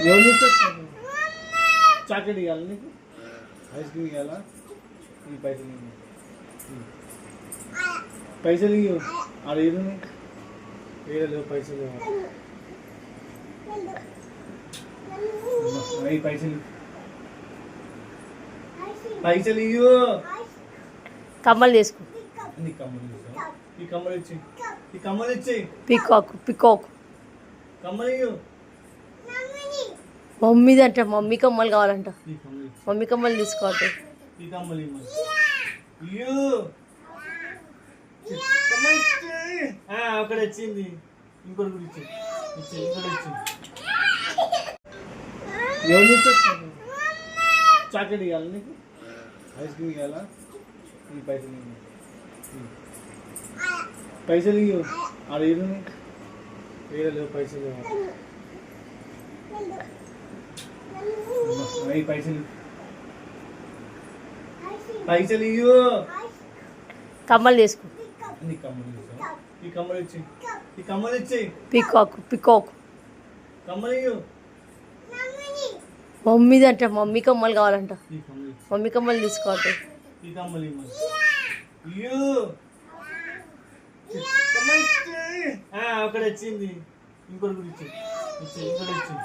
ఎవరు ఇస్తారు చాక్లెట్ ఇవ్వాలి నీకు ఐస్ క్రీమ్ ఇవ్వాలా ఈ పైసలు పైసలు ఇవ్వు ఆడ ఇరు లేవు పైసలు ఈ పైసలు పైసలు ఇవ్వు కమ్మలు తీసుకో నీ కమ్మలు తీసుకో ఈ కమ్మలు ఇచ్చి ఈ కమ్మలు ఇచ్చి పికాక్ కమ్మలు ఇవ్వు మమ్మీది అంట మమ్మీ కమ్మలు కావాలంట ఈ కమ్మలు ఇచ్చి మమ్మీ కమ్మలు తీసుకోవాలి ఈ కమ్మలు ఇవ్వు ఇవ్వు కమ్మలు ఇచ్చి అక్కడ వచ్చింది ఇంకోటి కూడా ఇచ్చి ఇంకోటి ఇచ్చి ఎవరు ఇస్తారు చాక్లెట్ ఇవ్వాలి నీకు ఐస్ క్రీమ్ ఇవ్వాలా ఈ పైసలు పైసలు ఇవ్వు ఆడ ఇరు లేవు పైసలు ఈ పైసలు పైసలు ఇవ్వు కమ్మలు తీసుకో నీ కమ్మలు తీసుకో ఈ కమ్మలు ఇచ్చి ఈ కమ్మలు ఇచ్చి పికాక్ కమ్మలు ఇవ్వు మమ్మీది అంట మమ్మీ కమ్మలు కావాలంట ఈ కమ్మలు ఇచ్చి మమ్మీ కమ్మలు తీసుకోవాలి ఈ కమ్మలు ఇవ్వు ఇవ్వు కమ్మలు ఇచ్చి అక్కడ వచ్చింది ఇంకోటి కూడా ఇచ్చి ఇంకోటి ఇచ్చి